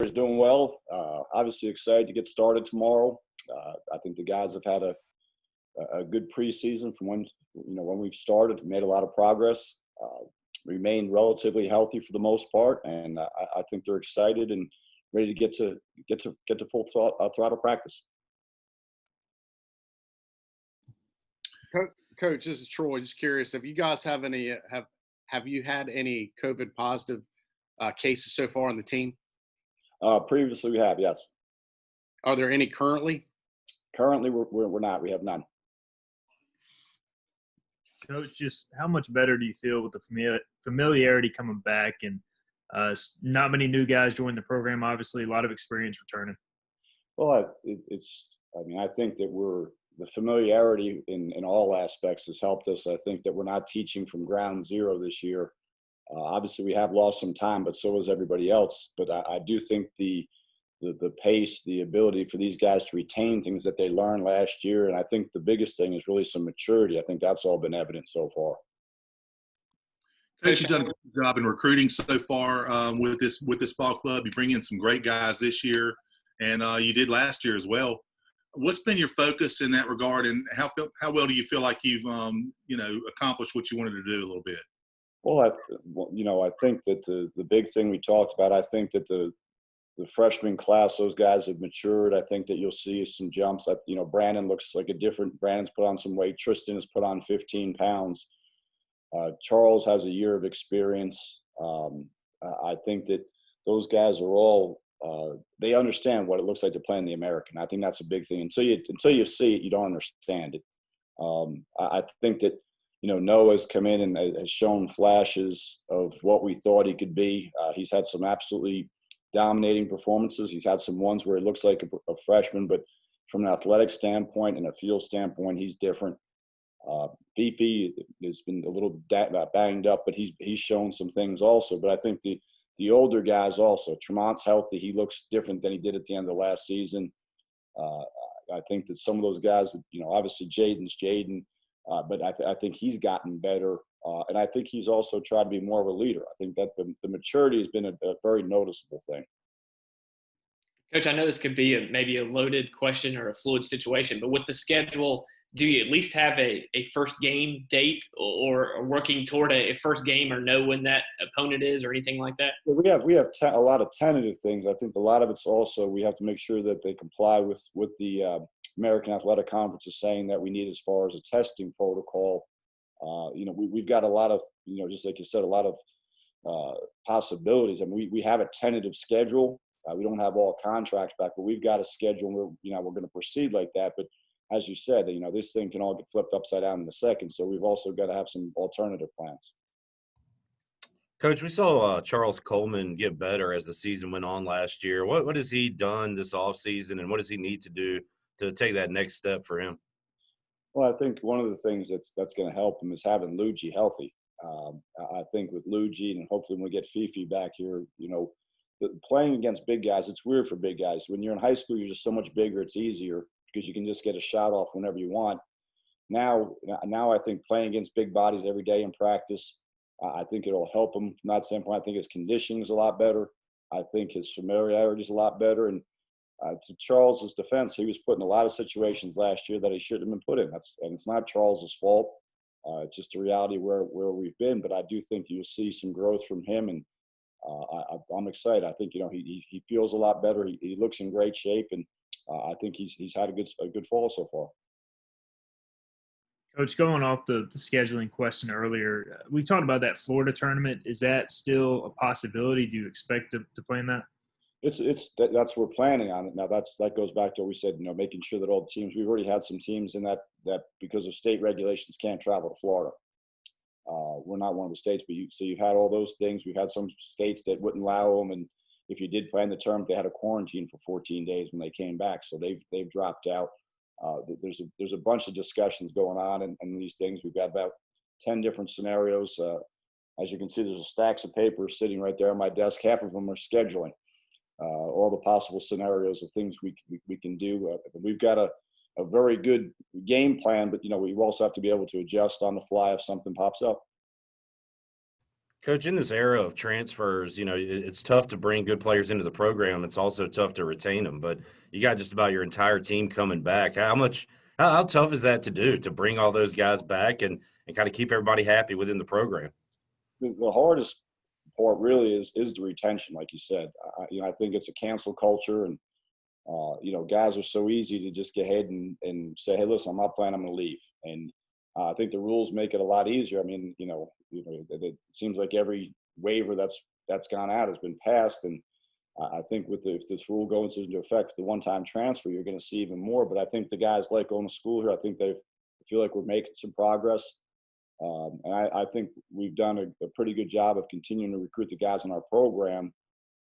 is doing well. Obviously excited to get started tomorrow. I think the guys have had a good preseason from when we've started, made a lot of progress, remained relatively healthy for the most part, and I think they're excited and ready to get to full throttle practice. Coach, this is Troy. Just curious, have you guys have you had any COVID positive cases so far on the team? Previously, we have, yes. Are there any currently? Currently, we're not. We have none. Coach, just how much better do you feel with the familiarity coming back and not many new guys joining the program? Obviously, a lot of experience returning. Well, I think that the familiarity in all aspects has helped us. I think that we're not teaching from ground zero this year. Obviously, we have lost some time, but so has everybody else. But I do think the pace, the ability for these guys to retain things that they learned last year, and I think the biggest thing is really some maturity. I think that's all been evident so far. Coach, you've done a good job in recruiting so far with this ball club. You bring in some great guys this year, and you did last year as well. What's been your focus in that regard, and how well do you feel like you've accomplished what you wanted to do a little bit? Well, I think that the big thing we talked about, I think that the freshman class, those guys have matured. I think that you'll see some jumps. Brandon looks like Brandon's put on some weight. Tristan has put on 15 pounds. Charles has a year of experience. I think that those guys are all they understand what it looks like to play in the American. I think that's a big thing. Until you see it, you don't understand it. I think that Noah's come in and has shown flashes of what we thought he could be. He's had some absolutely dominating performances. He's had some ones where it looks like a freshman, but from an athletic standpoint and a field standpoint, he's different. Fifi has been a little banged up, but he's shown some things also. But I think the older guys also. Tremont's healthy. He looks different than he did at the end of last season. I think that some of those guys, obviously Jayden's Jayden, but I think he's gotten better. And I think he's also tried to be more of a leader. I think that the maturity has been a very noticeable thing. Coach, I know this could be maybe a loaded question or a fluid situation, but with the schedule, do you at least have a first game date or working toward a first game or know when that opponent is or anything like that? Well, we have a lot of tentative things. I think a lot of it's also we have to make sure that they comply with the American Athletic Conference is saying that we need as far as a testing protocol. We've got a lot of, just like you said, a lot of possibilities. I mean, we have a tentative schedule. We don't have all contracts back, but we've got a schedule. We're going to proceed like that. But as you said, this thing can all get flipped upside down in a second. So we've also got to have some alternative plans. Coach, we saw Charles Coleman get better as the season went on last year. What has he done this offseason, and what does he need to do to take that next step for him? Well, I think one of the things that's going to help him is having Luigi healthy. I think with Luigi, and hopefully when we get Fifi back here, playing against big guys, it's weird for big guys. When you're in high school, you're just so much bigger. It's easier because you can just get a shot off whenever you want. Now I think playing against big bodies every day in practice, I think it'll help him from that standpoint. I think his conditioning is a lot better. I think his familiarity is a lot better. And to Charles's defense, he was put in a lot of situations last year that he shouldn't have been put in. And it's not Charles's fault. It's just the reality where we've been. But I do think you'll see some growth from him, and I'm excited. I think he feels a lot better. He looks in great shape, and I think he's had a good fall so far. Coach, going off the scheduling question earlier, we talked about that Florida tournament. Is that still a possibility? Do you expect to play in that? That's we're planning on it now. That goes back to what we said. Making sure that all the teams. We've already had some teams in that because of state regulations can't travel to Florida. We're not one of the states, but so you've had all those things. We've had some states that wouldn't allow them, and if you did play in the tournament, they had a quarantine for 14 days when they came back. So they've dropped out. There's a bunch of discussions going on and these things. We've got about 10 different scenarios. As you can see, there's a stacks of papers sitting right there on my desk. Half of them are scheduling. All the possible scenarios of things we can do. We've got a very good game plan, but we also have to be able to adjust on the fly if something pops up. Coach, in this era of transfers, it's tough to bring good players into the program. It's also tough to retain them. But you got just about your entire team coming back. How tough is that to do, to bring all those guys back and kind of keep everybody happy within the program? The hardest part really is the retention, like you said. I think it's a cancel culture, and guys are so easy to just get ahead and say, hey, listen, I'm not playing, I'm going to leave. And I think the rules make it a lot easier. I mean, it seems like every waiver that's gone out has been passed, and I think if this rule goes into effect, the one-time transfer, you're going to see even more. But I think the guys like going to school here. I think they feel like we're making some progress. And I think we've done a pretty good job of continuing to recruit the guys in our program,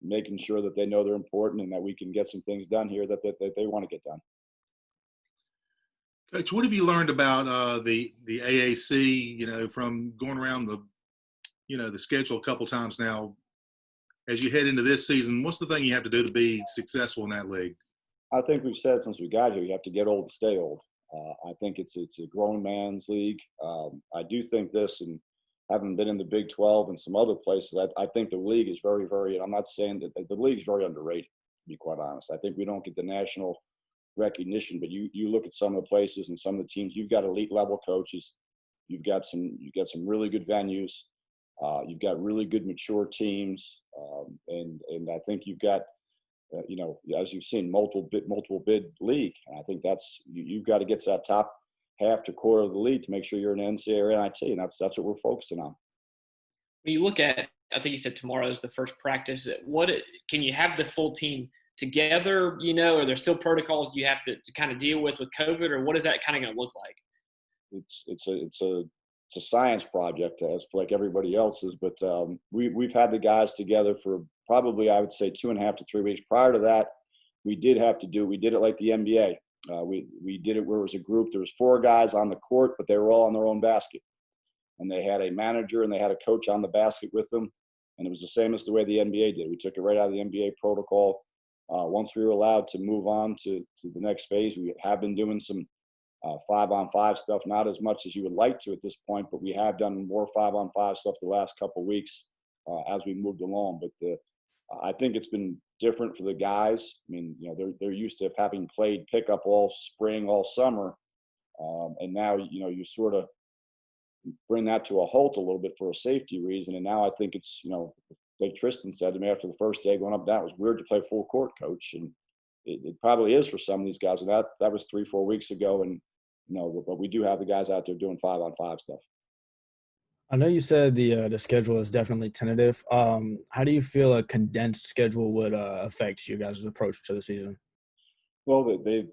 making sure that they know they're important and that we can get some things done here that they want to get done. Coach, what have you learned about the AAC? From going around the schedule a couple times now. As you head into this season, what's the thing you have to do to be successful in that league? I think we've said since we got here, you have to get old to stay old. I think it's a grown man's league. I do think this, and having been in the Big 12 and some other places, I think the league is very, very, and I'm not saying that the league is very underrated, to be quite honest. I think we don't get the national recognition, but you look at some of the places and some of the teams, you've got elite level coaches. You've got some really good venues. You've got really good mature teams. And I think you've got, as you've seen, multiple bid league. And I think you've got to get to that top half to quarter of the league to make sure you're an NCAA or NIT, and that's what we're focusing on. When you look at, I think you said tomorrow is the first practice. Can you have the full team together? Are there still protocols you have to kind of deal with COVID, or what is that kind of going to look like? It's a science project, as like everybody else's, but we've had the guys together for probably, I would say, 2.5 to 3 weeks. Prior to that, we did it like the NBA. We did it where it was a group. There was 4 guys on the court, but they were all on their own basket. And they had a manager and they had a coach on the basket with them. And it was the same as the way the NBA did. We took it right out of the NBA protocol. Once we were allowed to move on to the next phase, we have been doing some 5-on-5 stuff, not as much as you would like to at this point, but we have done more 5-on-5 stuff the last couple of weeks as we moved along. But I think it's been different for the guys. I mean, they're used to having played pickup all spring, all summer, and now you sort of bring that to a halt a little bit for a safety reason. And now I think it's like Tristan said to me after the first day going up, that was weird to play full court, coach, and it probably is for some of these guys. And that was 3-4 weeks ago, and but we do have the guys out there doing 5-on-5 stuff. I know you said the schedule is definitely tentative. How do you feel a condensed schedule would affect you guys' approach to the season? Well, the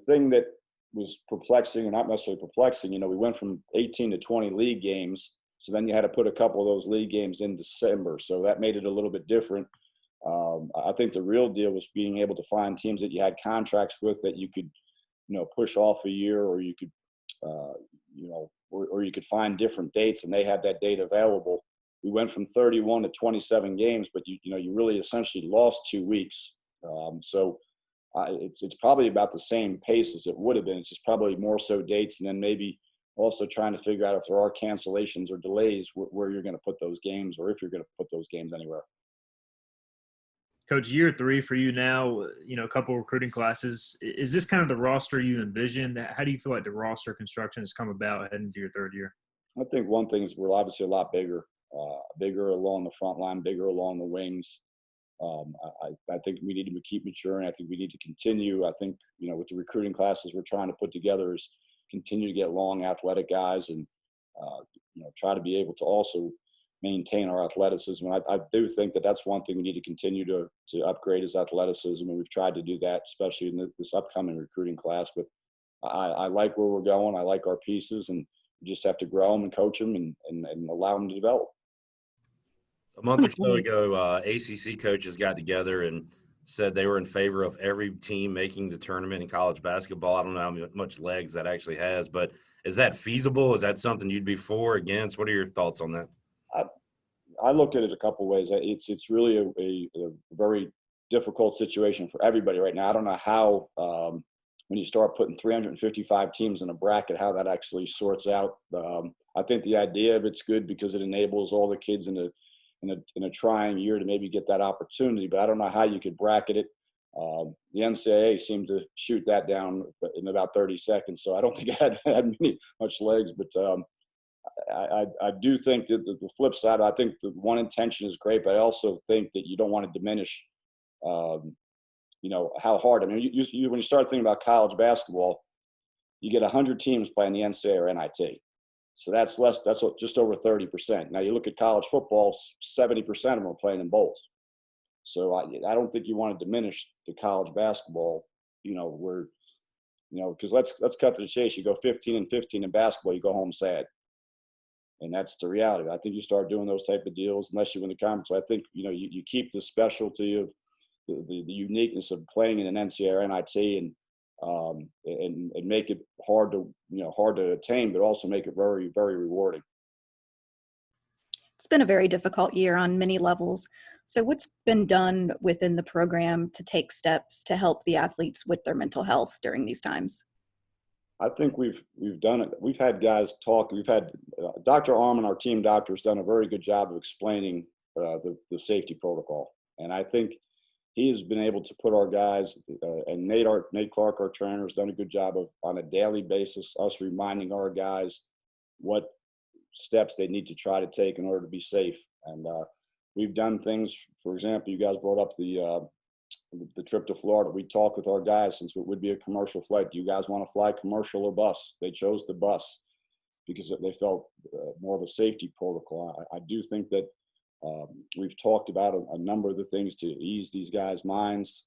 thing that was perplexing, or not necessarily perplexing, we went from 18 to 20 league games. So then you had to put a couple of those league games in December. So that made it a little bit different. I think the real deal was being able to find teams that you had contracts with that you could, push off a year, or you could, or you could find different dates, and they had that date available. We went from 31 to 27 games, but you really essentially lost 2 weeks. So it's probably about the same pace as it would have been. It's just probably more so dates, and then maybe also trying to figure out if there are cancellations or delays where you're going to put those games, or if you're going to put those games anywhere. Coach, year 3 for you now, a couple recruiting classes. Is this kind of the roster you envisioned? How do you feel like the roster construction has come about heading into your 3rd year? I think one thing is we're obviously a lot bigger along the front line, bigger along the wings. I think we need to keep maturing. I think we need to continue. I think, with the recruiting classes we're trying to put together is continue to get long athletic guys and, try to be able to also maintain our athleticism. I do think that's one thing we need to continue to upgrade is athleticism. And we've tried to do that, especially in this upcoming recruiting class. But I like where we're going. I like our pieces, and we just have to grow them and coach them and allow them to develop. A month or so ago, ACC coaches got together and said they were in favor of every team making the tournament in college basketball. I don't know how much legs that actually has, but is that feasible? Is that something you'd be for, against? What are your thoughts on that? I look at it a couple of ways. It's really a very difficult situation for everybody right now. I don't know how, when you start putting 355 teams in a bracket, how that actually sorts out. I think the idea of it's good because it enables all the kids in a trying year to maybe get that opportunity. But I don't know how you could bracket it. The NCAA seemed to shoot that down in about 30 seconds, so I don't think it had much legs. But I do think that the flip side, I think the one intention is great, but I also think that you don't want to diminish, how hard. I mean, when you start thinking about college basketball, you get 100 teams playing the NCAA or NIT. So that's just over 30%. Now you look at college football, 70% of them are playing in bowls. So I don't think you want to diminish the college basketball, because let's cut to the chase. You go 15-15 in basketball, you go home sad. And that's the reality. I think you start doing those type of deals unless you win the conference. So I think, you keep the specialty of the uniqueness of playing in an NCAA or NIT and make it hard to attain, but also make it very, very rewarding. It's been a very difficult year on many levels. So what's been done within the program to take steps to help the athletes with their mental health during these times? I think we've done it. We've had guys talk. We've had Dr. Arman, our team doctor, has done a very good job of explaining the safety protocol. And I think he has been able to put our guys, and Nate Clark, our trainer, has done a good job of, on a daily basis, us reminding our guys what steps they need to try to take in order to be safe. And we've done things, for example, you guys brought up the trip to Florida. We talked with our guys, since it would be a commercial flight. Do you guys want to fly commercial or bus? They chose the bus because they felt more of a safety protocol. I do think that we've talked about a number of the things to ease these guys' minds.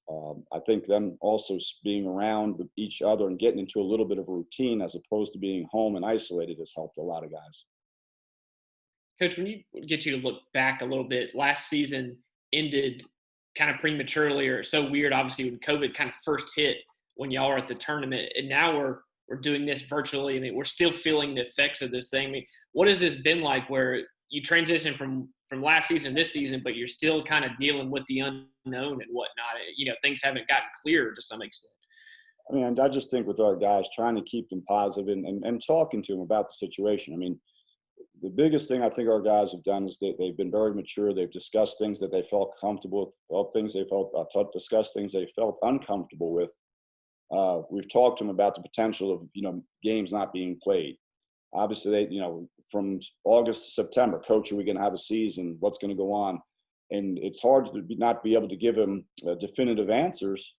I think them also being around each other and getting into a little bit of a routine as opposed to being home and isolated has helped a lot of guys. Coach, when you get you to look back a little bit, last season ended kind of prematurely, or so weird, obviously, when COVID kind of first hit when y'all were at the tournament, and now we're doing this virtually. I mean, we're still feeling the effects of this thing. I mean, what has this been like where you transition from last season to this season, but you're still kind of dealing with the unknown and whatnot? Things haven't gotten clearer to some extent. I mean, I just think with our guys, trying to keep them positive and talking to them about the situation. I mean, the biggest thing I think our guys have done is that they've been very mature. They've discussed things that they felt comfortable with, discussed things they felt uncomfortable with. We've talked to them about the potential of, games not being played. Obviously, from August to September, coach, are we going to have a season? What's going to go on? And it's hard to not be able to give them definitive answers,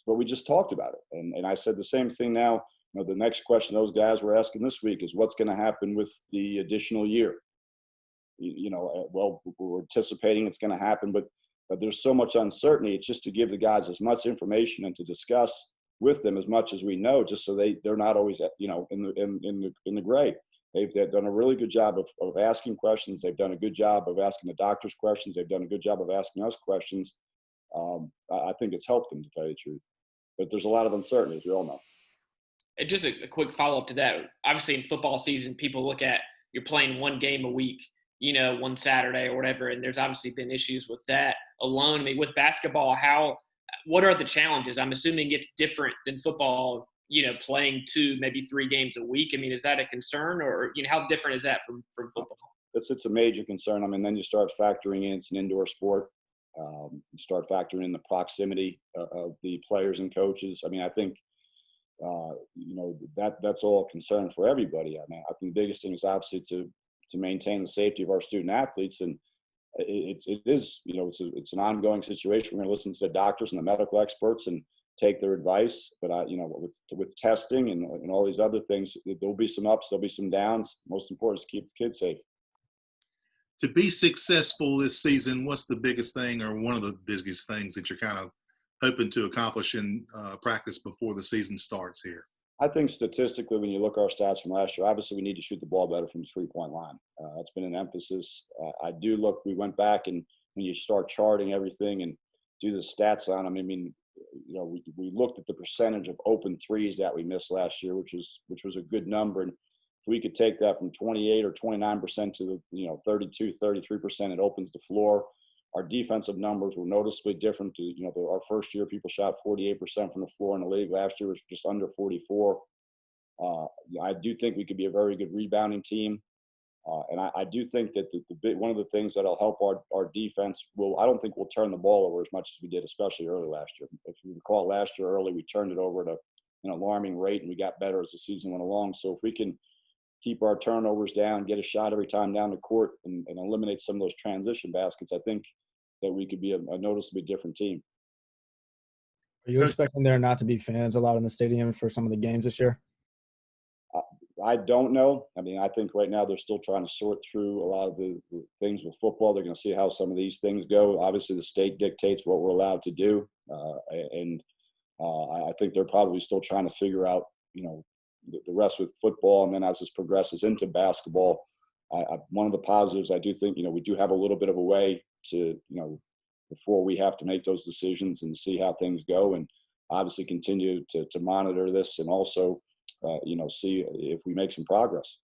but we just talked about it. And I said the same thing now. The next question those guys were asking this week is what's going to happen with the additional year? Well, we're anticipating it's going to happen, but there's so much uncertainty. It's just to give the guys as much information and to discuss with them as much as we know, just so they're not always in the gray. They've done a really good job of asking questions. They've done a good job of asking the doctors questions. They've done a good job of asking us questions. I think it's helped them, to tell you the truth. But there's a lot of uncertainty, as we all know. And just a quick follow-up to that. Obviously, in football season, people look at you're playing one game a week, one Saturday or whatever, and there's obviously been issues with that alone. I mean, with basketball, what are the challenges? I'm assuming it's different than football, playing 2, maybe 3 games a week. I mean, is that a concern, or how different is that from football? It's a major concern. I mean, then you start factoring in it's an indoor sport. You start factoring in the proximity of the players and coaches. I mean, I think that's all a concern for everybody. I mean, I think the biggest thing is obviously to maintain the safety of our student athletes, and it is it's an ongoing situation. We're going to listen to the doctors and the medical experts and take their advice. But with testing and all these other things, there'll be some ups, there'll be some downs. Most important is to keep the kids safe. To be successful this season, what's the biggest thing, or one of the biggest things that you're kind of hoping to accomplish in practice before the season starts here? I think statistically, when you look at our stats from last year, obviously we need to shoot the ball better from the three-point line. That's been an emphasis. We went back, and when you start charting everything and do the stats on them, I mean, we looked at the percentage of open threes that we missed last year, which was a good number. And if we could take that from 28 or 29% to 32, 33%, it opens the floor. Our defensive numbers were noticeably different. Our first year, people shot 48% from the floor in the league. Last year was just under 44. I do think we could be a very good rebounding team. And I do think that one of the things that'll help our defense I don't think we'll turn the ball over as much as we did, especially early last year. If you recall, last year early, we turned it over at an alarming rate, and we got better as the season went along. So if we can keep our turnovers down, get a shot every time down the court, and eliminate some of those transition baskets, I think that we could be a noticeably different team. Are you expecting there not to be fans allowed in the stadium for some of the games this year? I don't know. I mean, I think right now they're still trying to sort through a lot of the things with football. They're going to see how some of these things go. Obviously, the state dictates what we're allowed to do. I think they're probably still trying to figure out, the rest with football. And then as this progresses into basketball, one of the positives, I do think, we do have a little bit of a way to, before we have to make those decisions and see how things go, and obviously continue to monitor this, and also, see if we make some progress.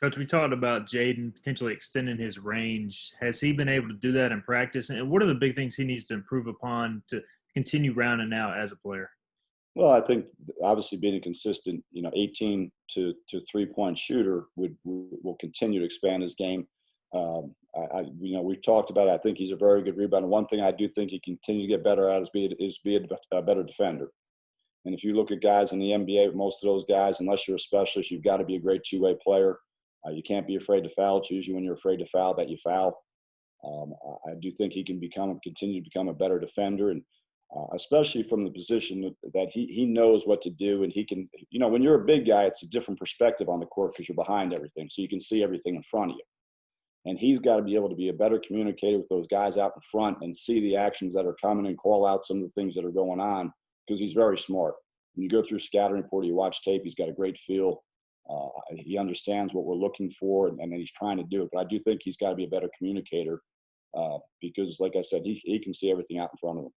Coach, we talked about Jayden potentially extending his range. Has he been able to do that in practice? And what are the big things he needs to improve upon to continue rounding out as a player? Well, I think obviously being a consistent, 18 to 3-point shooter will continue to expand his game. We've talked about it. I think he's a very good rebounder. One thing I do think he continue to get better at is be a better defender. And if you look at guys in the NBA, most of those guys, unless you're a specialist, you've got to be a great two-way player. You can't be afraid to foul. It's usually when you're afraid to foul that you foul. I do think he can continue to become a better defender, and especially from the position that he knows what to do. And he can, when you're a big guy, it's a different perspective on the court because you're behind everything. So you can see everything in front of you. And he's got to be able to be a better communicator with those guys out in front and see the actions that are coming and call out some of the things that are going on, because he's very smart. When you go through scouting report, you watch tape, he's got a great feel. He understands what we're looking for, and he's trying to do it. But I do think he's got to be a better communicator because, like I said, he can see everything out in front of him.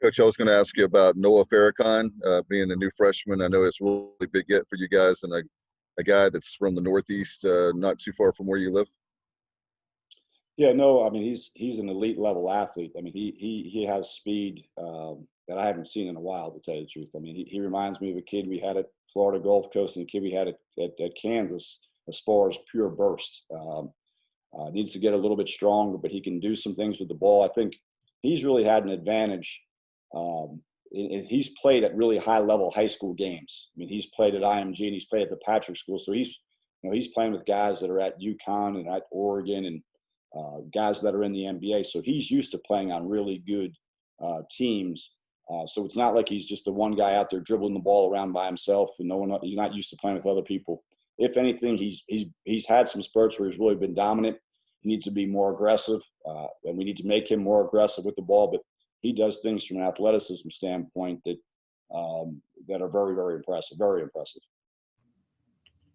Coach, I was going to ask you about Noah Farrakhan being the new freshman. I know it's a really big get for you guys, and a guy that's from the Northeast, not too far from where you live. Yeah, no, I mean, he's an elite level athlete. I mean, he has speed that I haven't seen in a while, to tell you the truth. I mean, he reminds me of a kid we had at Florida Gulf Coast and a kid we had at Kansas as far as pure burst. Needs to get a little bit stronger, but he can do some things with the ball. I think he's really had an advantage. He's played at really high level high school games. I mean, he's played at IMG and he's played at the Patrick School. So he's playing with guys that are at UConn and at Oregon and guys that are in the NBA. So he's used to playing on really good teams. So it's not like he's just the one guy out there dribbling the ball around by himself, and he's not used to playing with other people. If anything, he's had some spurts where he's really been dominant. He needs to be more aggressive, and we need to make him more aggressive with the ball. But he does things from an athleticism standpoint that are very, very impressive, very impressive.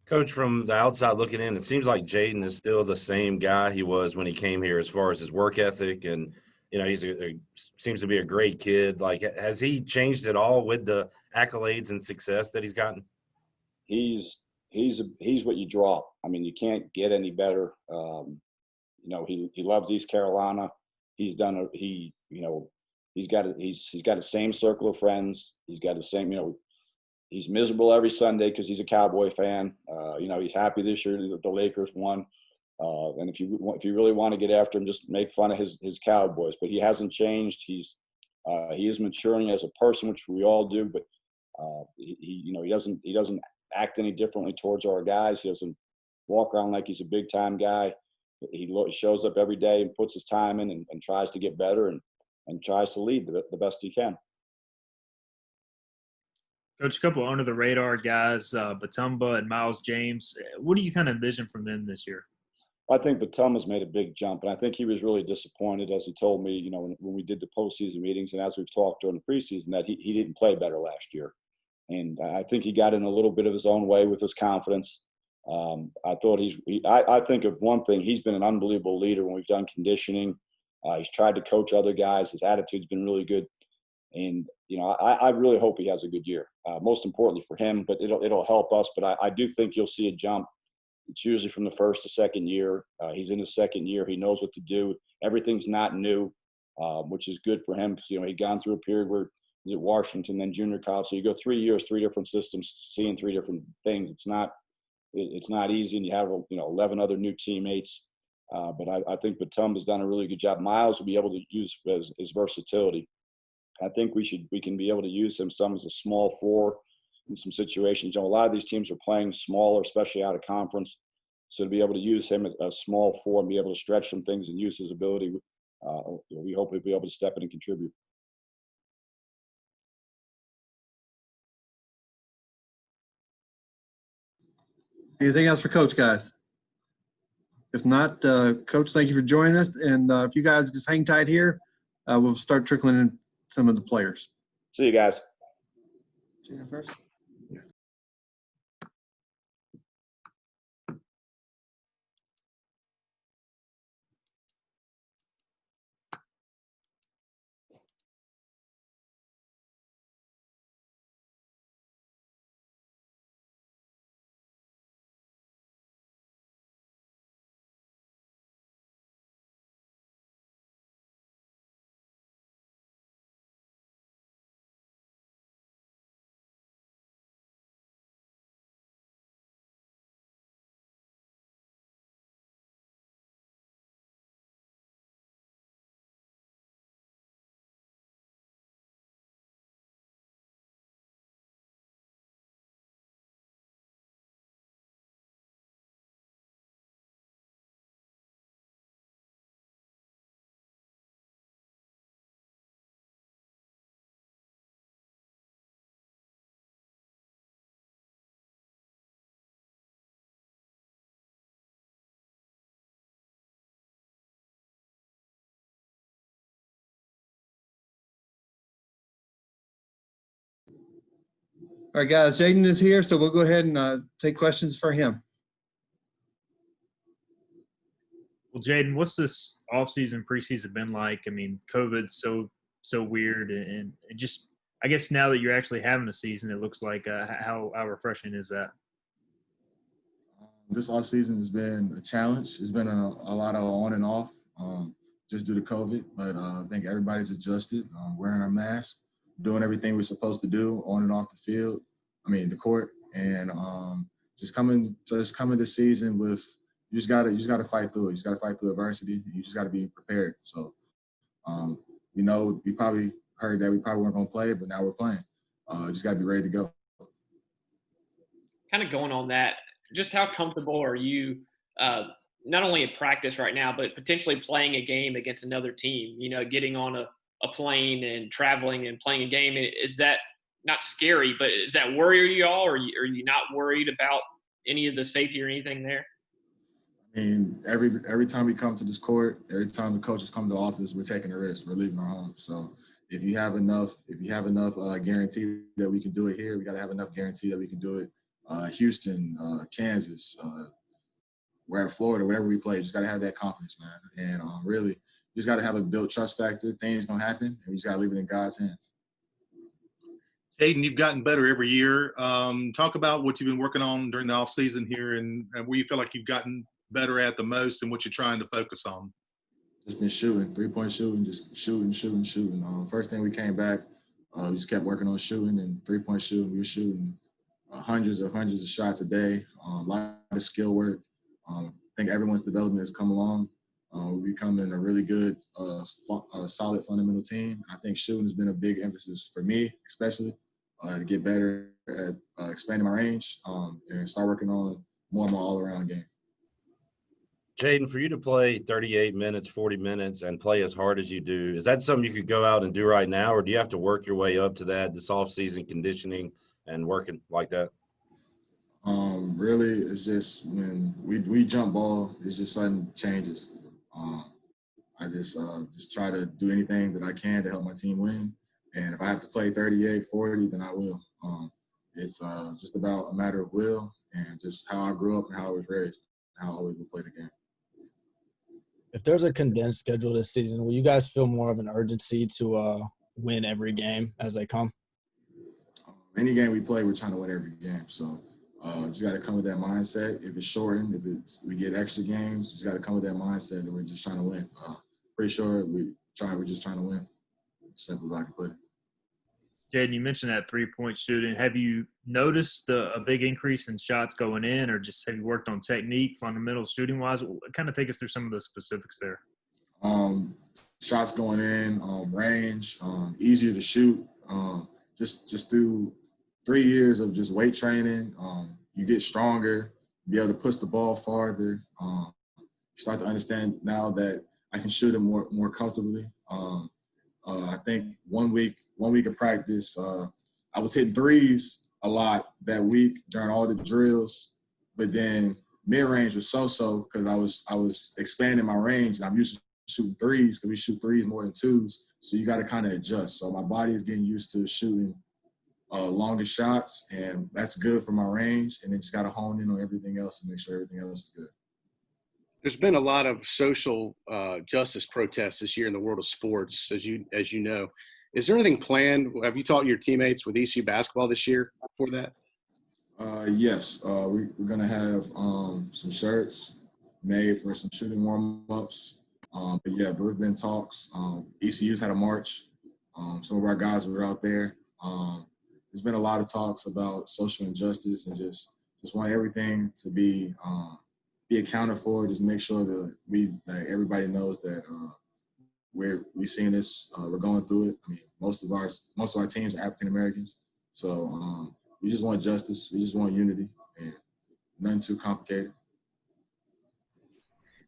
Coach, from the outside looking in, it seems like Jayden is still the same guy he was when he came here as far as his work ethic, and he's seems to be a great kid. Like, has he changed at all with the accolades and success that he's gotten? He's what you draw. I mean, you can't get any better. He loves East Carolina. He's got the same circle of friends. He's got the same, he's miserable every Sunday because he's a Cowboy fan. He's happy this year that the Lakers won. And if you really want to get after him, just make fun of his Cowboys. But he hasn't changed. He is maturing as a person, which we all do. But he doesn't act any differently towards our guys. He doesn't walk around like he's a big time guy. He shows up every day and puts his time in and tries to get better and tries to lead the best he can. Coach, a couple under the radar guys, Batumba and Miles James. What do you kind of envision from them this year? I think Batumba's made a big jump, and I think he was really disappointed, as he told me, when we did the postseason meetings and as we've talked during the preseason, that he didn't play better last year. And I think he got in a little bit of his own way with his confidence. I think of one thing, he's been an unbelievable leader when we've done conditioning. He's tried to coach other guys. His attitude's been really good. And, I really hope he has a good year, most importantly for him, but it'll help us. But I do think you'll see a jump. It's usually from the first to second year. He's in his second year. He knows what to do. Everything's not new, which is good for him because, he'd gone through a period where is at Washington, then junior college. So you go 3 years, 3 different systems, seeing 3 different things. It's not easy, and you have 11 other new teammates. But I think Batumba's done a really good job. Miles will be able to use his versatility. I think we can be able to use him some as a small 4 in some situations. A lot of these teams are playing smaller, especially out of conference. So to be able to use him as a small 4 and be able to stretch some things and use his ability, we hope we'll be able to step in and contribute. Anything else for Coach, guys? If not, Coach, thank you for joining us. And if you guys just hang tight here, we'll start trickling in some of the players. See you guys. See you first. All right, guys, Jayden is here, so we'll go ahead and take questions for him. Well, Jayden, what's this offseason, preseason been like? I mean, COVID's so weird, and just I guess now that you're actually having a season, it looks like how refreshing is that? This offseason has been a challenge. It's been a lot of on and off just due to COVID, but I think everybody's adjusted, wearing our mask, doing everything we're supposed to do on and off the field, the court, and just coming this season with you just gotta fight through it. You just gotta fight through adversity. You just gotta be prepared. So we probably heard that we probably weren't gonna play, but now we're playing. Just gotta be ready to go. Kind of going on that, just how comfortable are you not only at practice right now, but potentially playing a game against another team, getting on a plane and traveling and playing a game? Is that not scary, but is that worry you all, or are you not worried about any of the safety or anything there? Every time we come to this court, every time the coaches come to the office, we're taking a risk. We're leaving our home. So if you have enough guarantee that we can do it here, we got to have enough guarantee that we can do it. Houston, Kansas, we're at Florida, wherever we play, just got to have that confidence, man. And really, you just got to have a built trust factor. Things going to happen, and we just got to leave it in God's hands. Jayden, you've gotten better every year. Talk about what you've been working on during the off season here, and where you feel like you've gotten better at the most, and what you're trying to focus on. Just been shooting, 3-point shooting, just shooting. First thing we came back, we just kept working on shooting and 3-point shooting. We were shooting hundreds of shots a day, a lot of skill work. I think everyone's development has come along. We're becoming a really good, solid fundamental team. I think shooting has been a big emphasis for me, especially to get better at expanding my range and start working on more and more all-around game. Jayden, for you to play 38 minutes, 40 minutes, and play as hard as you do, is that something you could go out and do right now, or do you have to work your way up to that, this off-season conditioning and working like that? Really, it's just when we jump ball, it's just sudden changes. I just try to do anything that I can to help my team win. And if I have to play 38, 40, then I will. It's just about a matter of will and just how I grew up and how I was raised, how I always will play the game. If there's a condensed schedule this season, will you guys feel more of an urgency to win every game as they come? Any game we play, we're trying to win every game. So just got to come with that mindset. If it's shortened, we get extra games, just got to come with that mindset that we're just trying to win. Pretty sure we're just trying to win. Simple as I can put it. Jayden, you mentioned that 3-point shooting. Have you noticed a big increase in shots going in, or just have you worked on technique, fundamentals, shooting wise? Kind of take us through some of the specifics there. Shots going in, range, easier to shoot. Just through 3 years of just weight training, you get stronger, be able to push the ball farther. You start to understand now that I can shoot it more comfortably. I think one week of practice, I was hitting threes a lot that week during all the drills, but then mid-range was so because I was expanding my range, and I'm used to shooting threes because we shoot threes more than twos. So you got to kind of adjust. So my body is getting used to shooting longer shots, and that's good for my range. And then just got to hone in on everything else and make sure everything else is good. There's been a lot of social justice protests this year in the world of sports, as you know. Is there anything planned? Have you talked to your teammates with ECU basketball this year for that? Yes, we're gonna have some shirts made for some shooting warm-ups. But yeah, there have been talks. ECU's had a march. Some of our guys were out there. There's been a lot of talks about social injustice and just want everything to be accounted for. Just make sure that everybody knows that we're seeing this. We're going through it. I mean, most of our teams are African Americans, so we just want justice. We just want unity, and nothing too complicated.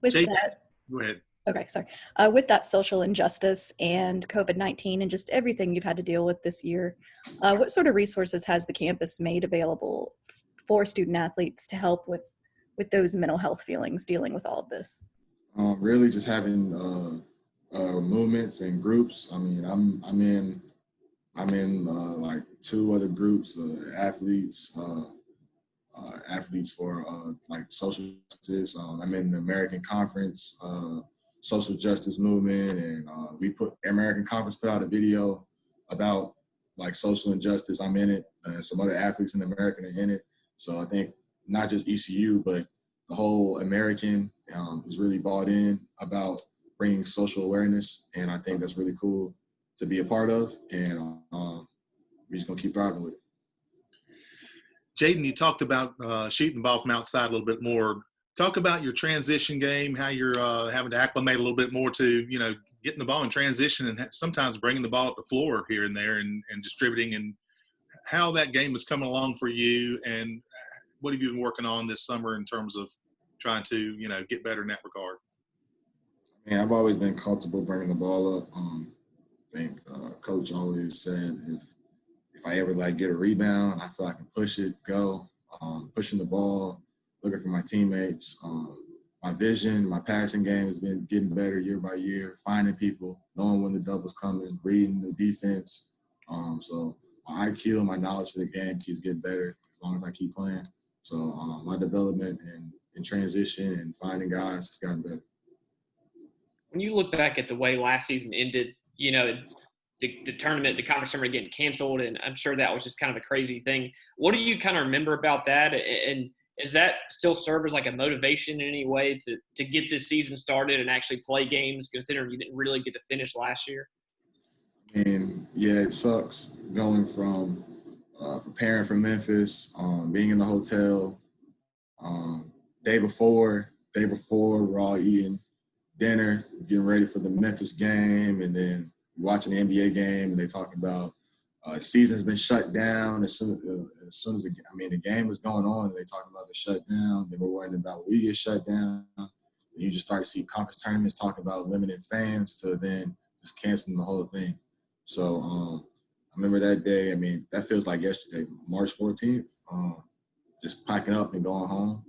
With Jay, that, go ahead. okay, sorry. With that social injustice and COVID-19 and just everything you've had to deal with this year, what sort of resources has the campus made available for student athletes to help with those mental health feelings dealing with all of this? Really, just having movements and groups. I mean, I'm in like 2 other groups, athletes for like social justice. I'm in the American Conference social justice movement, and American Conference put out a video about like social injustice. I'm in it, and some other athletes in America are in it. So I think not just ECU, but the whole American is really bought in about bringing social awareness, and I think that's really cool to be a part of, and we're just gonna keep thriving with it. Jayden, you talked about shooting the ball from outside a little bit more. Talk about your transition game, how you're having to acclimate a little bit more to, getting the ball in transition and sometimes bringing the ball up the floor here and there and distributing, and how that game is coming along for you, and what have you been working on this summer in terms of trying to, get better in that regard? Man, I've always been comfortable bringing the ball up. I think Coach always said if I ever get a rebound, I feel I can push it, go, pushing the ball, looking for my teammates. My vision, my passing game has been getting better year by year, finding people, knowing when the double's coming, reading the defense. So my IQ and my knowledge for the game keeps getting better as long as I keep playing. So my development and transition and finding guys has gotten better. When you look back at the way last season ended, the tournament, the conference tournament getting canceled, and I'm sure that was just kind of a crazy thing. What do you kind of remember about that? And does that still serve as like a motivation in any way to get this season started and actually play games, considering you didn't really get to finish last year? And yeah, it sucks going from preparing for Memphis, being in the hotel. Day before, we're all eating dinner, getting ready for the Memphis game, and then watching the NBA game, and they talking about season's been shut down as soon as the game was going on, and they talking about the shutdown. They were worrying about we get shut down. And you just start to see conference tournaments talking about limiting fans to then just canceling the whole thing. So I remember that day. I mean, that feels like yesterday, March 14th. Just packing up and going home,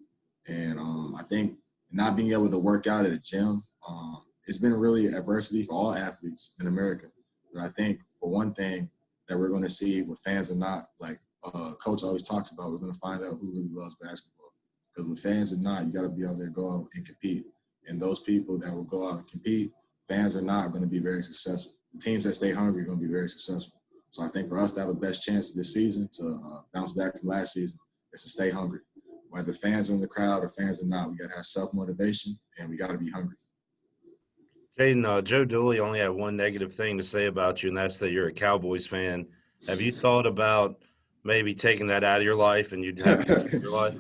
and I think not being able to work out at a gym. It's been really adversity for all athletes in America. But I think for one thing that we're going to see with fans or not, like Coach always talks about, we're going to find out who really loves basketball. Because with fans or not, you got to be out there, go out and compete. And those people that will go out and compete, fans or not, are going to be very successful. The teams that stay hungry are going to be very successful. So I think for us to have a best chance this season to bounce back from last season is to stay hungry. Whether fans are in the crowd or fans are not, we got to have self-motivation and we got to be hungry. Jayden, Joe Dooley only had one negative thing to say about you, and that's that you're a Cowboys fan. Have you thought about maybe taking that out of your life and you'd have your life?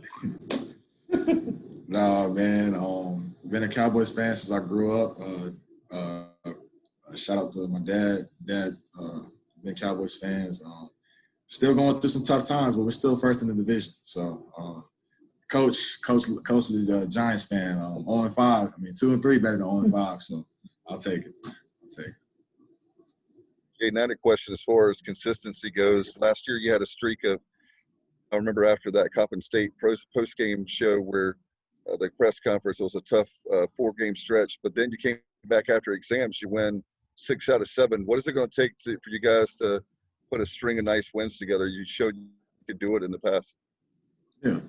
Nah, man. Been a Cowboys fan since I grew up. Shout out to my dad. Been Cowboys fans. Still going through some tough times, but we're still first in the division. So, coach, the Giants fan. 0-5. I mean, 2-3 better than 0-5. So I'll take it. Okay, now the question as far as consistency goes. Last year you had a streak of, I remember after that Coppin State post-game show where the press conference was a tough 4-game stretch, but then you came back after exams, you win 6 out of 7. What is it going to take for you guys to put a string of nice wins together? You showed you could do it in the past. Yeah,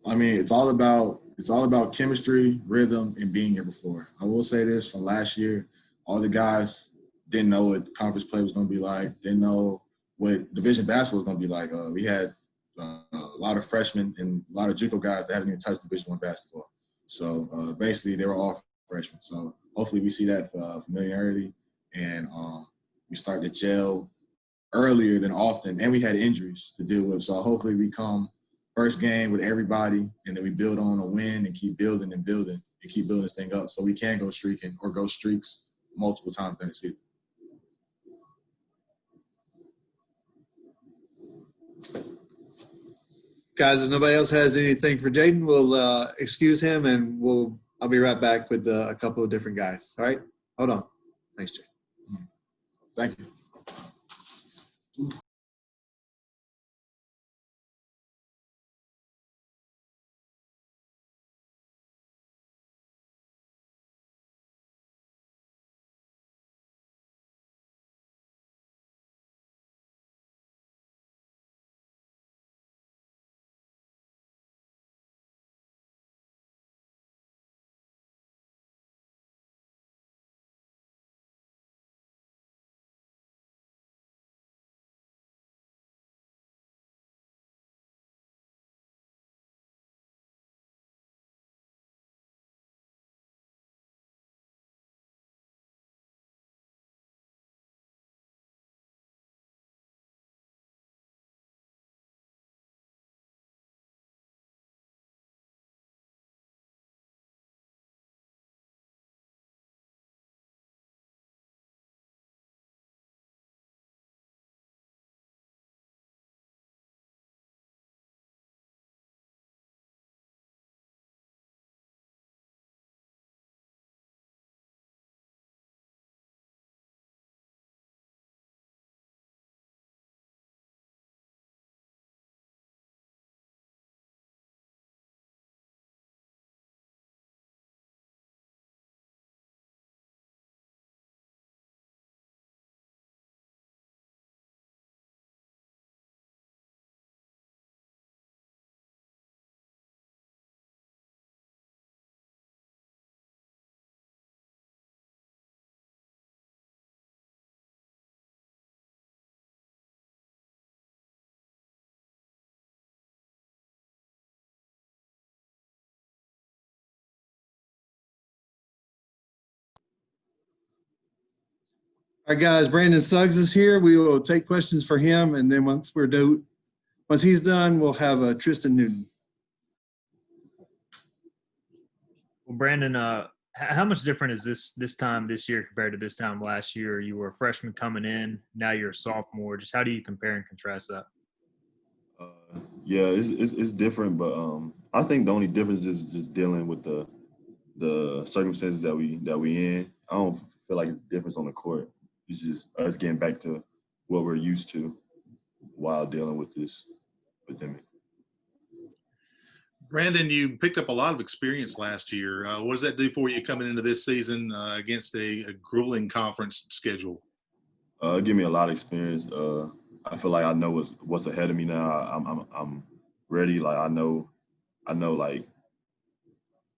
I mean, it's all about chemistry, rhythm, and being here before. I will say this from last year, all the guys didn't know what conference play was going to be like, didn't know what division basketball was going to be like. We had a lot of freshmen and a lot of JUCO guys that haven't even touched Division I basketball. So basically, they were all freshmen. So hopefully, we see that familiarity and we start to gel earlier than often. And we had injuries to deal with. So hopefully, we come first game with everybody, and then we build on a win and keep building and building and keep building this thing up, so we can go streaking or go streaks multiple times during the season. Guys, if nobody else has anything for Jayden, we'll excuse him, and I'll be right back with a couple of different guys. All right? Hold on. Thanks, Jayden. Thank you. All right, guys, Brandon Suggs is here. We will take questions for him, and then once he's done, we'll have Tristan Newton. Well, Brandon, how much different is this time this year compared to this time last year? You were a freshman coming in, now you're a sophomore. Just how do you compare and contrast that? Yeah, it's different, but I think the only difference is just dealing with the circumstances that we in. I don't feel like it's a difference on the court. It's just us getting back to what we're used to while dealing with this pandemic. Brandon, you picked up a lot of experience last year. What does that do for you coming into this season against a grueling conference schedule? It gave me a lot of experience. I feel like I know what's ahead of me now. I'm ready. Like I know like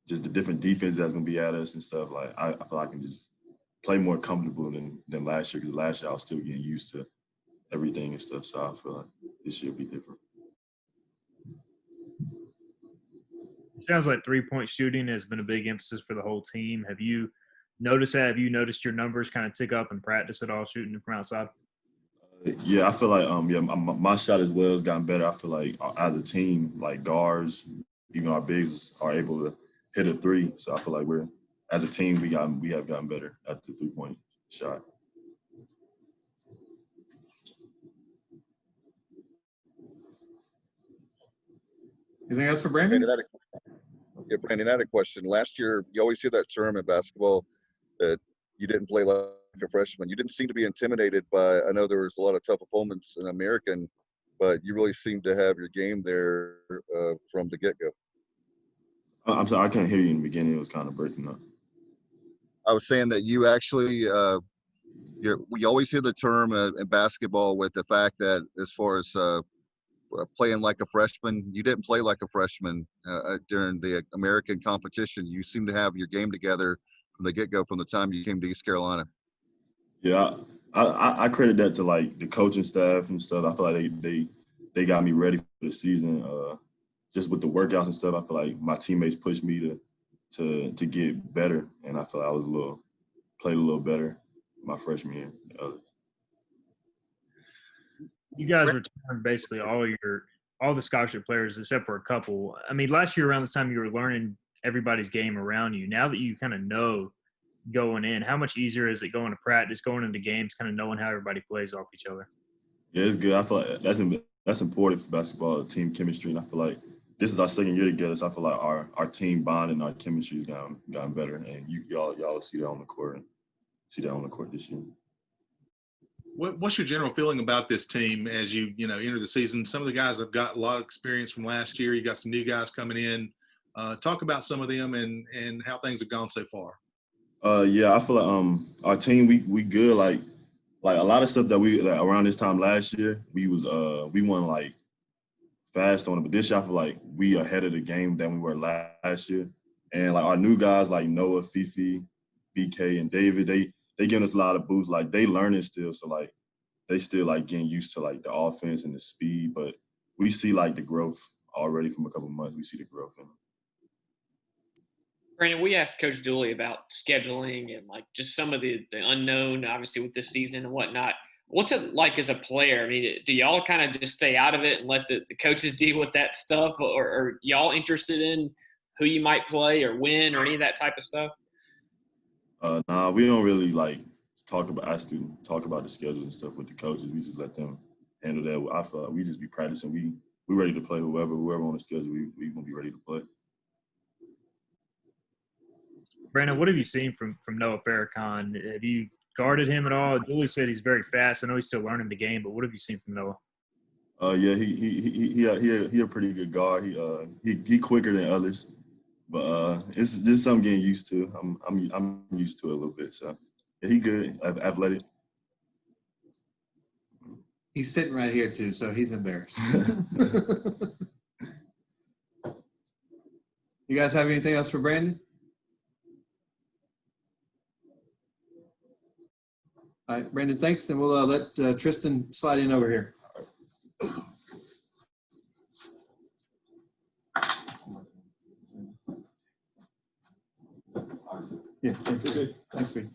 just the different defense that's gonna be at us and stuff. Like I feel like I can just play more comfortable than last year, because last year I was still getting used to everything and stuff. So I feel like this year will be different. It sounds like 3-point shooting has been a big emphasis for the whole team. Have you noticed that? Have you noticed your numbers kind of tick up in practice at all, shooting from outside? Yeah, I feel like yeah, my shot as well has gotten better. I feel like as a team, like guards, even our bigs are able to hit a three. So I feel like we're as a team we have gotten better at the 3-point shot. Anything else for Brandon? Brandon, I had a question. Last year, you always hear that term in basketball that you didn't play like a freshman. You didn't seem to be intimidated by, I know there was a lot of tough opponents in American, but you really seemed to have your game there from the get-go. I'm sorry, I couldn't hear you in the beginning. It was kind of breaking up. I was saying that you actually, we always hear the term in basketball with the fact that as far as playing like a freshman, you didn't play like a freshman during the American competition. You seem to have your game together from the get-go from the time you came to East Carolina. Yeah, I credit that to like the coaching staff and stuff. I feel like they got me ready for the season. Just with the workouts and stuff, I feel like my teammates pushed me to get better, and I feel like I was played a little better my freshman year. You guys returned basically all the scholarship players except for a couple. I mean, last year around this time you were learning everybody's game around you. Now that you kind of know going in, how much easier is it going to practice, going into games, kind of knowing how everybody plays off each other? Yeah, it's good. I feel like that's important for basketball, team chemistry, and I feel like this is our second year together, so I feel like our team bond and our chemistry has gotten better, and y'all will see that on the court this year. What's your general feeling about this team as you enter the season? Some of the guys have got a lot of experience from last year. You got some new guys coming in. Talk about some of them and how things have gone so far. Yeah, I feel like our team we good. Like a lot of stuff that we like around this time last year we won like fast on it, but this year I feel like we ahead of the game than we were last year. And like our new guys like Noah, Fifi, BK, and David, they giving us a lot of boosts. Like they learning still, so like they still like getting used to like the offense and the speed. But we see like the growth already from a couple months. We see the growth in them. Brandon, we asked Coach Dooley about scheduling and like just some of the unknown, obviously with this season and whatnot. What's it like as a player? I mean, do y'all kind of just stay out of it and let the coaches deal with that stuff, or are y'all interested in who you might play or win or any of that type of stuff? Nah, we don't really like talk about the schedules and stuff with the coaches. We just let them handle that. I feel like we just be practicing. We ready to play whoever on the schedule. We gonna be ready to play. Brandon, what have you seen from Noah Farrakhan? Have you guarded him at all? Dooley said he's very fast. I know he's still learning the game, but what have you seen from Noah? Yeah, he a pretty good guard. He quicker than others, but it's just something getting used to. I'm used to it a little bit. So yeah, he good, athletic. He's sitting right here too, so he's embarrassed. You guys have anything else for Brandon? All right, Brandon, thanks. Then we'll let Tristan slide in over here. Yeah, thanks. Thanks, Pete.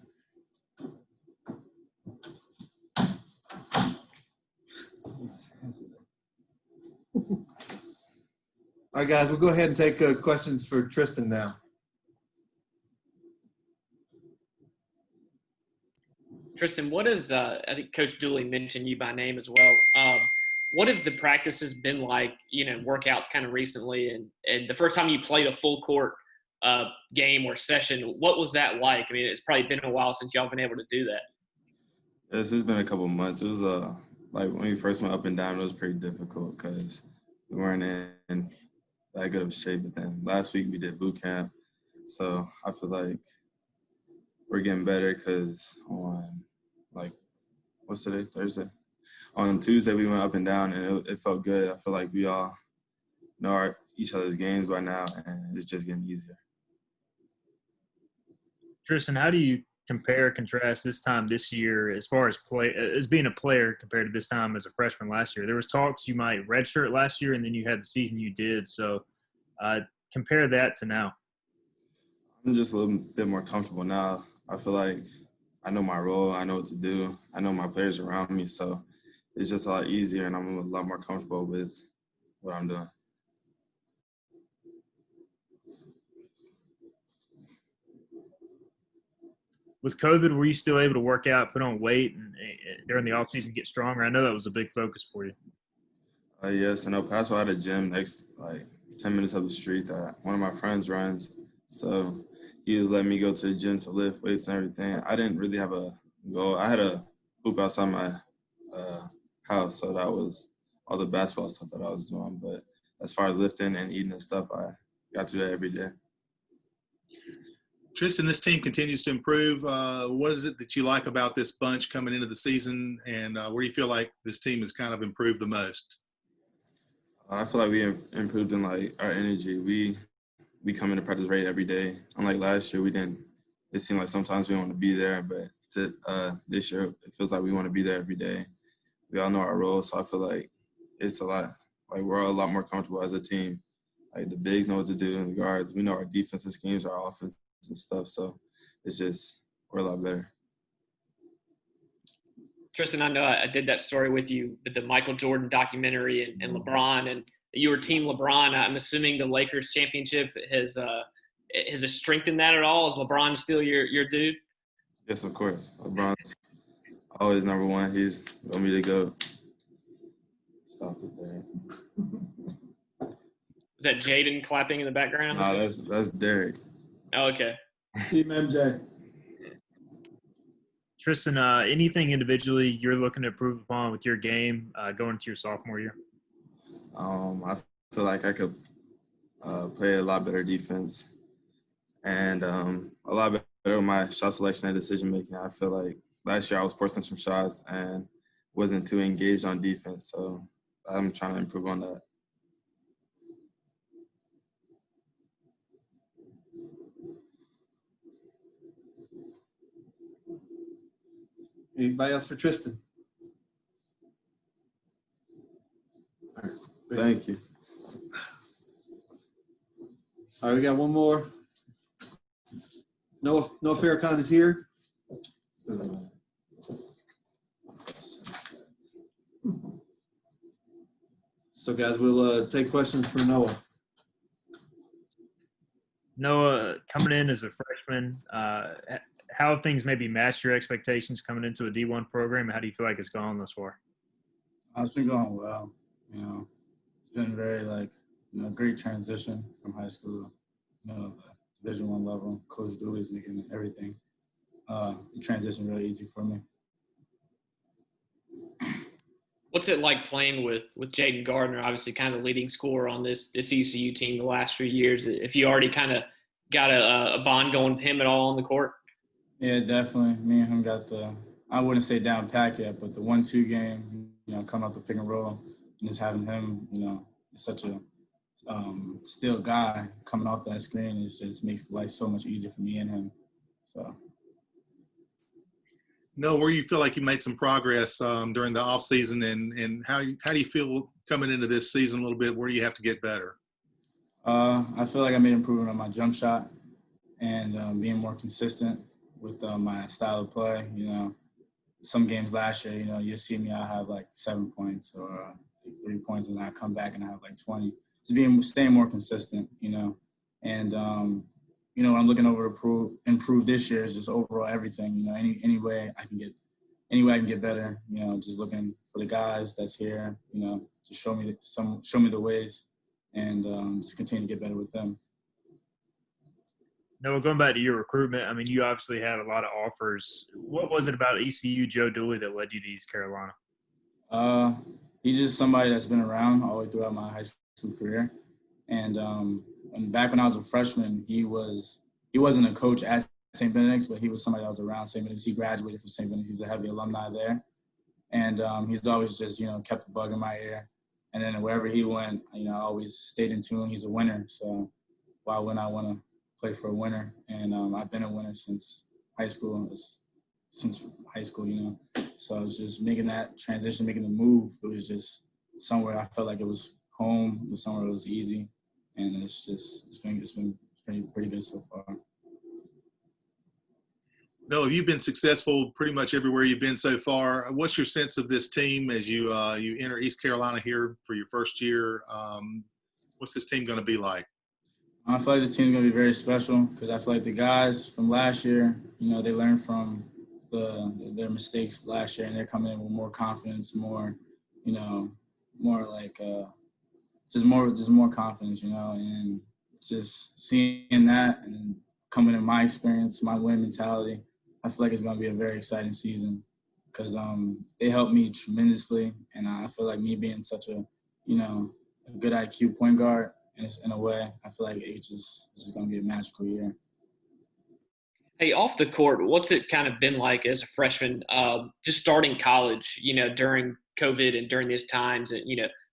All right, guys, we'll go ahead and take questions for Tristan now. Tristan, what is I think Coach Dooley mentioned you by name as well. What have the practices been like, workouts kind of recently, and the first time you played a full court game or session, what was that like? I mean, it's probably been a while since y'all been able to do that. Yes, it's been a couple of months. It was like when we first went up and down, it was pretty difficult because we weren't in that good of a shape. But then last week we did boot camp, so I feel like we're getting better because on what's today? Thursday. On Tuesday we went up and down and it felt good. I feel like we all know each other's games by now, and it's just getting easier. Tristan, how do you contrast this year as far as as being a player compared to this time as a freshman last year? There was talks you might redshirt last year, and then you had the season you did. So compare that to now. I'm just a little bit more comfortable now. I feel like I know my role. I know what to do. I know my players around me. So it's just a lot easier, and I'm a lot more comfortable with what I'm doing. With COVID, were you still able to work out, put on weight, and during the offseason get stronger? I know that was a big focus for you. Yes, in El Paso, I had a gym next, like 10 minutes up the street that one of my friends runs. So he was letting me go to the gym to lift weights and everything. I didn't really have a goal. I had a hoop outside my house, so that was all the basketball stuff that I was doing. But as far as lifting and eating and stuff, I got to do that every day. Tristan, this team continues to improve. What is it that you like about this bunch coming into the season, and where do you feel like this team has kind of improved the most? I feel like we improved in like our energy. We come into practice ready every day. Unlike last year, we didn't. It seemed like sometimes we want to be there, but this year it feels like we want to be there every day. We all know our roles, so I feel like it's a lot. Like we're a lot more comfortable as a team. Like the bigs know what to do, and the guards. We know our defensive schemes, our offensive stuff. So it's just we're a lot better. Tristan, I know I did that story with you with the Michael Jordan documentary and LeBron, and you were Team LeBron. I'm assuming the Lakers championship has it strengthened that at all? Is LeBron still your dude? Yes, of course. LeBron's always number one. He's going to be the GOAT. Stop it there. Is that Jayden clapping in the background? No, that's Derek. Oh, okay. Team MJ. Tristan, anything individually you're looking to improve upon with your game going into your sophomore year? I feel like I could play a lot better defense and a lot better with my shot selection and decision making. I feel like last year I was forcing some shots and wasn't too engaged on defense, so I'm trying to improve on that. Anybody else for Tristan? All right. Thank you. All right, we got one more. No Farrakhan is here. So, guys, we'll take questions for Noah. Noah, coming in as a freshman, how have things maybe matched your expectations coming into a D1 program? How do you feel like it's gone thus far? It's been going well. It's been very great transition from high school, the Division I level. Coach Dooley's making everything. The transition really easy for me. What's it like playing with Jayden Gardner, obviously kind of the leading scorer on this ECU team the last few years? If you already kind of got a bond going with him at all on the court? Yeah, definitely. Me and him got I wouldn't say down pack yet, but the 1-2 game, coming off the pick and roll and just having him, such a still guy coming off that screen, it just makes life so much easier for me and him. So. No, where you feel like you made some progress during the off season, and how do you feel coming into this season a little bit? Where do you have to get better? I feel like I made improvement on my jump shot and being more consistent with my style of play. Some games last year, you'll see me, I have like 7 points or 3 points, and I come back and I have like 20. Just staying more consistent, and what I'm looking over to improve this year is just overall everything. Any way I can get better. Just looking for the guys that's here. To show me the ways, and just continue to get better with them. Noah, going back to your recruitment, I mean, you obviously had a lot of offers. What was it about ECU Joe Dooley that led you to East Carolina? He's just somebody that's been around all the way throughout my high school career, and back when I was a freshman, he wasn't a coach at St. Benedict's, but he was somebody that was around St. Benedict's. He graduated from St. Benedict's. He's a heavy alumni there, and he's always just kept the bug in my ear. And then wherever he went, I always stayed in tune. He's a winner, so why wouldn't I want to play for a winner? And I've been a winner since high school. So I was just making that transition, making the move. It was just somewhere I felt like it was home. It was somewhere it was easy, and it's been pretty good so far. No, you've been successful pretty much everywhere you've been so far. What's your sense of this team as you enter East Carolina here for your first year? What's this team going to be like? I feel like this team's going to be very special because I feel like the guys from last year, they learned from their mistakes last year, and they're coming in with more confidence, more, more like just more confidence, and just seeing that and coming in my experience, my win mentality, I feel like it's going to be a very exciting season because they helped me tremendously, and I feel like me being such a, a good IQ point guard, in a way, I feel like it's just going to be a magical year. Hey, off the court, what's it kind of been like as a freshman, just starting college, during COVID and during these times and,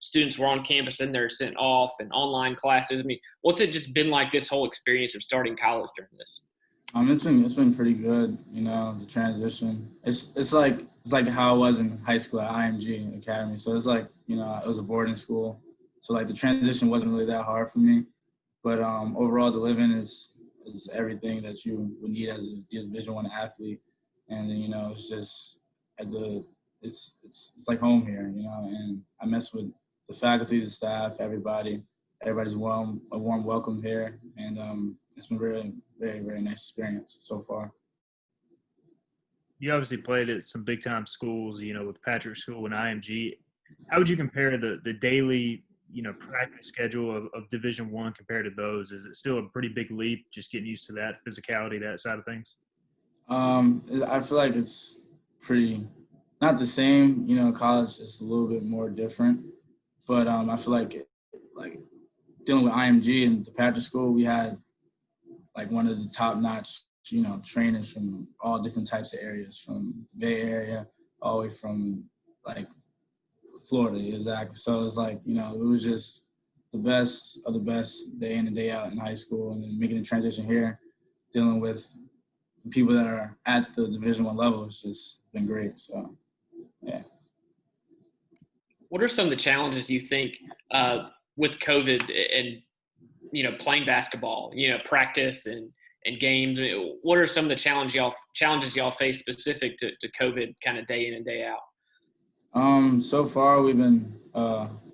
students were on campus and they're sent off and online classes. I mean, what's it just been like this whole experience of starting college during this? It's been pretty good, the transition. It's like how I was in high school at IMG Academy. So it's like, it was a boarding school. So like the transition wasn't really that hard for me. But overall the living is everything that you would need as a Division I athlete. And then, it's just it's like home here, and I mess with the faculty, the staff, everybody's a warm welcome here. And it's been really very, very nice experience so far. You obviously played at some big time schools, with Patrick School and IMG. How would you compare the daily, practice schedule of Division I compared to those? Is it still a pretty big leap, just getting used to that physicality, that side of things? I feel like it's pretty not the same. College is a little bit more different, but I feel like dealing with IMG and the Patrick School, we had like one of the top-notch, trainers from all different types of areas, from Bay Area all the way from like Florida, exactly. So it's like, it was just the best of the best day in and day out in high school, and then making the transition here, dealing with people that are at the Division I level, it's just been great. So, yeah. What are some of the challenges you think with COVID and, playing basketball, practice and games? What are some of the challenges y'all face specific to COVID kind of day in and day out? So far we've been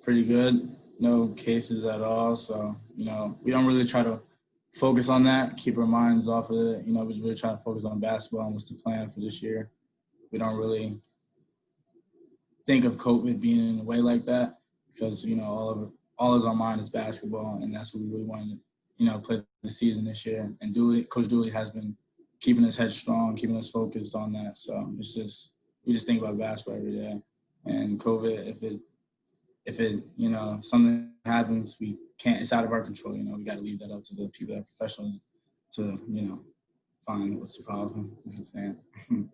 pretty good. No cases at all. So, we don't really try to focus on that, keep our minds off of it. We just really try to focus on basketball and what's the plan for this year. We don't really think of COVID being in a way like that because, all is on mind is basketball, and that's what we really wanted to, play the season this year. And Coach Dooley has been keeping us headstrong, keeping us focused on that. So we just think about basketball every day. And COVID, if it something happens, it's out of our control. We got to leave that up to the people that are professionals to, find what's the problem. You know what I'm saying?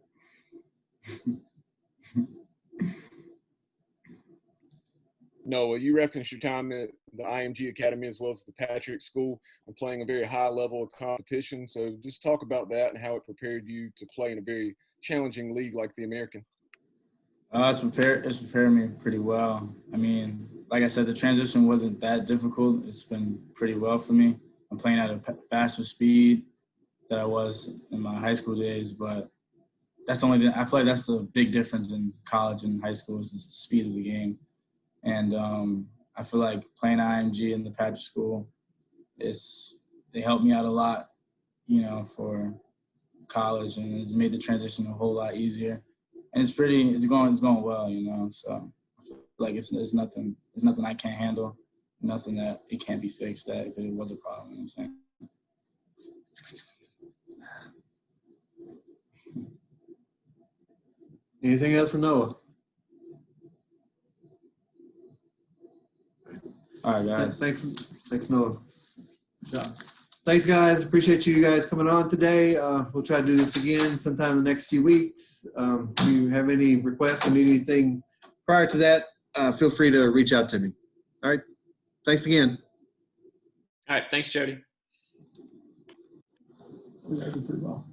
Noah, you referenced your time at the IMG Academy as well as the Patrick School and playing a very high level of competition. So just talk about that and how it prepared you to play in a very challenging league like the American. It's prepared me pretty well. I mean, like I said, the transition wasn't that difficult. It's been pretty well for me. I'm playing at a faster speed than I was in my high school days, but that's the only thing. I feel like that's the big difference in college and high school is the speed of the game. And I feel like playing IMG in the Patrick School, they helped me out a lot, for college, and it's made the transition a whole lot easier. And it's going well, So I feel like it's nothing I can't handle, nothing that it can't be fixed. That if it was a problem, I'm saying. Anything else for Noah? All right, guys. Thanks, Noah. Good job. Thanks, guys. Appreciate you guys coming on today. We'll try to do this again sometime in the next few weeks. If you have any requests or need anything prior to that, feel free to reach out to me. All right. Thanks again. All right. Thanks, Jody. We did pretty well.